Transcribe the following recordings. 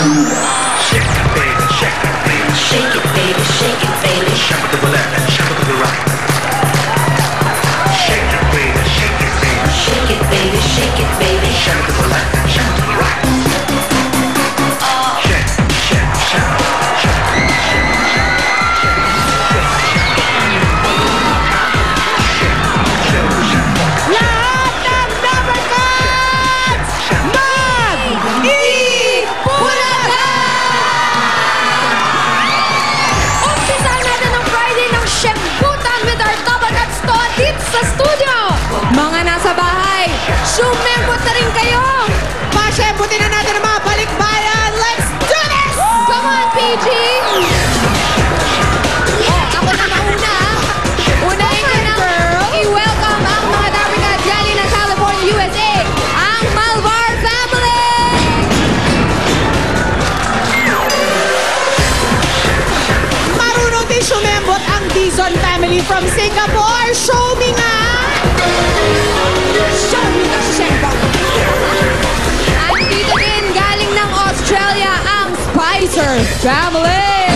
Shake it, baby, shake it, baby. Shake it, baby, shake it, baby. Shake it to the left and shake it to the right. Shake it, baby, shake it, baby. Shake it, baby, shake it, baby. Shake it to the left and shake it to the right. Shake, shake, shake, shake, Lahat ng Dabber Cats! Umpisahan natin ang Friday ng Shemputan with our Dabber Cats dito sa studio. Mga nasa bahay, sumembot na rin kayo. Pasyemputin na natin ang mga balikbayan. Let's do this! Come on, PG! Ako na mauna. Unahin ko na i-welcome ang mga Dabber Cats galing ng California, USA, ang Malvar family! Marunong din sumembot ang Dizon family from Singapore. Show me nga! Show me the sembot! At dito din galing ng Australia ang Spicer family!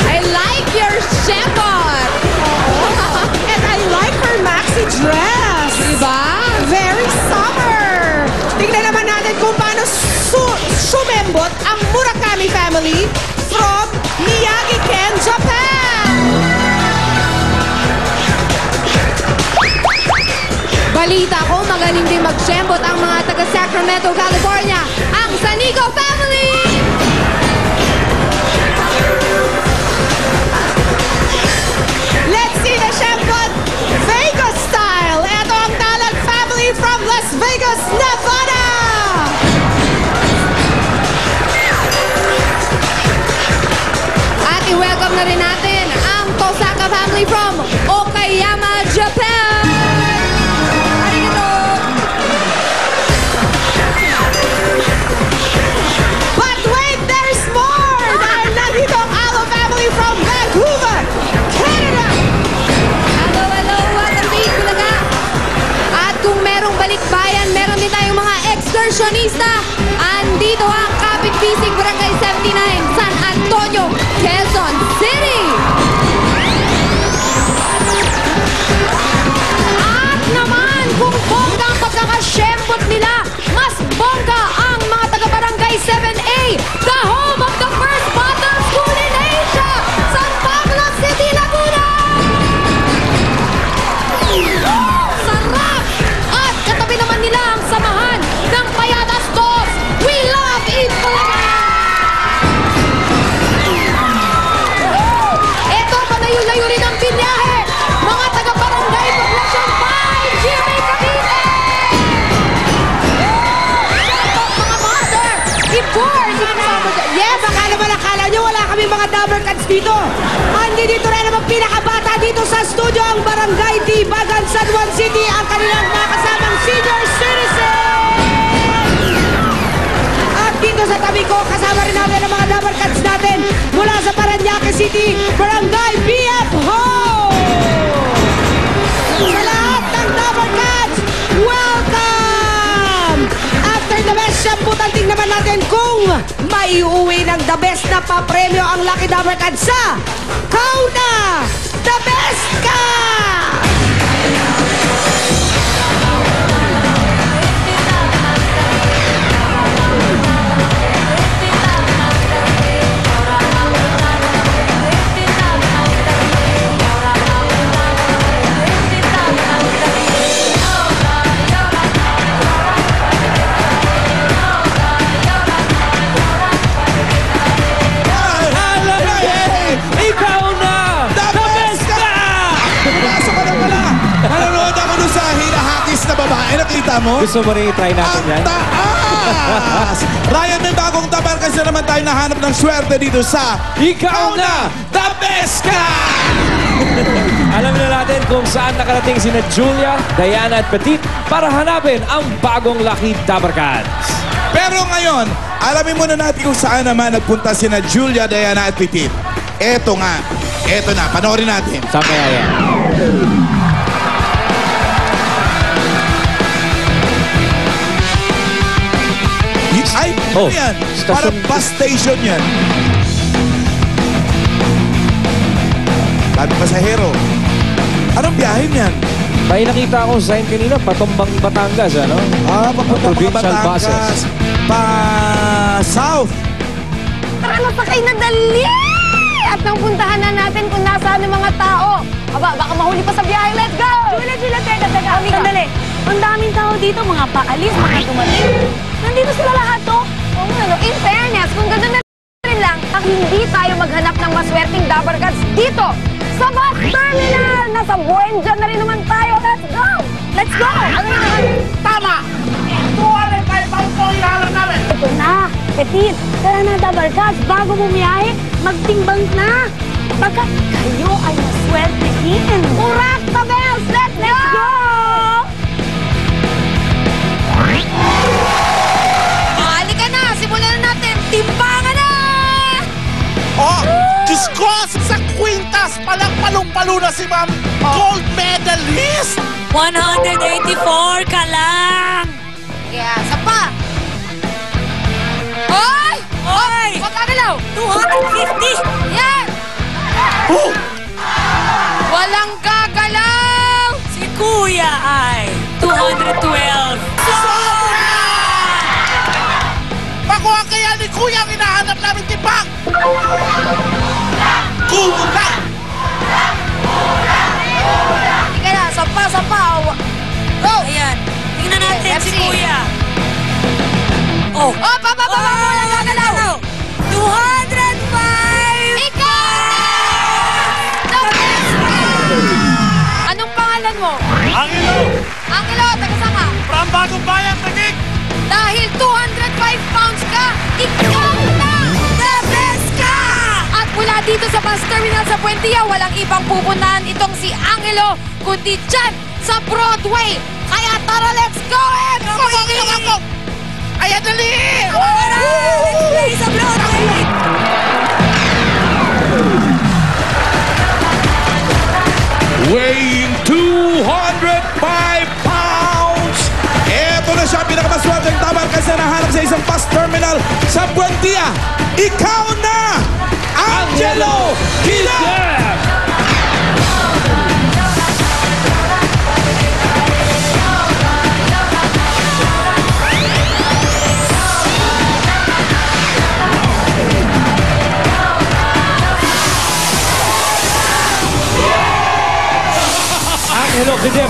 I like your shembot! And I like her maxi dress. Diba? Very summer. Tingnan naman natin kung paano sumembot ang Murakami family from Miyagi-Ken, Japan. Balita ko, magaling din mag-shembot ang mga taga Sacramento, California, ang Sanico family! Let's see the shembot Vegas style. Ito ang Talag family from Las Vegas, Nevada. At i-welcome na rin natin ang Tosaka family from Okayama, Japan! Arigato! But wait, there's more! Dahil nandito ang Alo family from Vancouver, Canada. Hello, hello! Welcome to Bulaga! At kung merong balikbayan, meron din tayong mga excursionista. Andito ang Kapit-Bisig Barangay 79, San Antonio, Quezon City! At naman, kung bongga ang pagkakasyembot nila, mas bongga ang mga taga-barangay 7A, the home of the first bottle school in Asia, San Pablo City, Laguna! Sarap! At katabi naman nila ang samahan ng Payatas Dos. We love Eat Bulaga! Ito, palayo-layo rin ang binyahe. Mga taga-barangay Poblacion 5, GMA Cavite! Shout out mga master! Before, Yes, akala nyo wala kami mga Dabber Cats dito. Dito rin naman pinakabata dito sa studio ang Barangay Dibagan, San Juan City, ang kanilang mga kasamang senior citizen. At dito sa tabi ko, kasama rin natin ang mga Dabber Cats natin mula sa Parañaque City, Barangay BF Ho! Sa lahat ng Dabber Cats, welcome! After the best shemputan, tingnan naman natin kung may uuwi ng the best na papremyo ang Lucky Dabber Cats sa Kauna The Best Ka! Ikaw na! The best ka! Pumasok ka na pala. Nanonood ako doon sa hinahakis na babae. Nakita mo? Gusto mo rin i-try natin yan? Ang taas! Ryan, may bagong Dabber Cats na naman tayo nahanap ng swerte dito sa Ikaw na! The Best Ka! Alam na natin kung saan nakarating sina Julia, Diana at Petit para hanapin ang bagong Lucky Dabber Cats. Pero ngayon, alamin muna natin kung saan naman nagpunta sina Julia, Diana at Petit. Eto nga. Eto na. Panoorin natin. Saan kaya yan? Ay, Oh, ano yan? station. Parang bus station yan. Dami pasahero. Anong biyahe niyan? May nakita akong sign kanina, Patumbang Batangas, ano? Papunta mga Provincial Batangas. buses. South. Tara na sakay na dali! At nang puntahan na natin kung nasaan ang mga tao. Aba, baka mahuli pa sa biyahe. Let's go! Julia, teka. Sandali. Ang daming tao dito, mga paalis, mga dumating. Nandito sila lahat, to. Oo, ano, in fairness, kung gano'n na rin lang, ang hindi tayo maghanap ng maswerteng Dabarkads dito sa bus terminal! Nasa Buendia na rin naman tayo. Let's go! Let's go! Ano naman? Tama! 205 pounds po ilalang namin! Ito na, Petit. Tara na, Dabarkads. Bago bumiyahe, magtimbang na. Pagkat kayo ay maswertehin. Correcto, Bells! Let's go! Halika na! Simulan na natin! Timbangan na! Oh, Diyos ko, sa kwintas, palang palong-palo na si Ma'am Gold Medalist! 184 ka lang! Yeah, sa pa! Hoy! Hoy! Huwag kagalaw! 250! Yan! Oh, Walang gagalaw! Si Kuya ay 212! pakuha kaya ni Kuya ang hinahanap namin timbang! Kulang! Sige na, sa pa! Go! Ayan, tingnan natin Okay, si FC. Kuya. Oh! Oh, pa! Walang gagalaw! 205! Ikaw! The best friend! Anong pangalan mo? Angelo! Angelo, taga saan ka? From Bagong Bayan, Taguig! Dahil 205 pounds ka, ikaw na the best ka! At mula dito sa bus terminal sa Buendia, walang ibang pupuntahan itong si Angelo, kundi dyan sa Broadway. Kaya tara, let's go! And Ako! Ayan, dali! Let's play sa Broadway! Weighing 205 pounds. Ito na siya, pinakamaswerte ng Dabarkads na nahanap sa isang bus terminal sa Buendia. Ikaw na, Angelo Gilab! Hello, Kidem.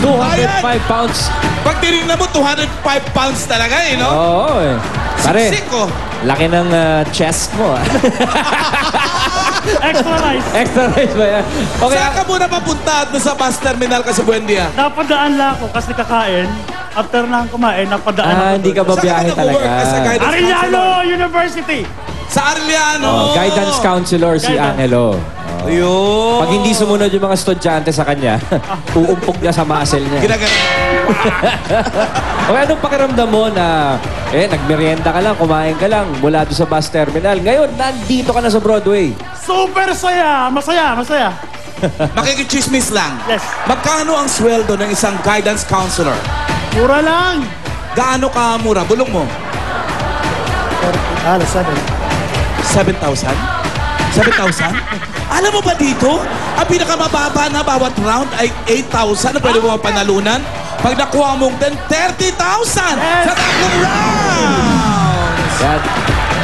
205 pounds. Pag tinignan mo, 205 pounds talaga eh, no? Oo, eh. Pare, Siksik, oh. laki ng chest mo. Extra rice. Extra rice ba yan? Okay, Saan ka muna papunta at sa bus terminal ka sa Buendia? Napadaan lang ako kasi kakain. After na kumain, napadaan ako. hindi ka Saan babiyahe ka nag-work talaga. as a guidance Arellano counselor? University. Sa Arellano. Oh, guidance counselor si Guidance. Angelo. Ayun. Pag hindi sumunod yung mga estudyante sa kanya, uumpok niya sa muscle niya. Ginagano. Okay, anong pakiramdam mo na nagmerienda ka lang, kumain ka lang mula doon sa bus terminal. Ngayon, nandito ka na sa Broadway. Super saya. Masaya. Makikichismis lang. Yes. Magkano ang sweldo ng isang guidance counselor? Mura lang. Gaano ka mura? Bulong mo. Alas, 7,000? 7,000? Alam mo ba dito, ang pinakamababa na bawat round ay 8,000 na pwede mo mapanalunan. Pag nakuha mong 30,000 sa tatlong rounds! Yan.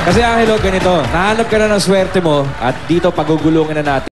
Kasi Angelo, ganito, nahanap ka na ng swerte mo at dito pagugulungin na natin.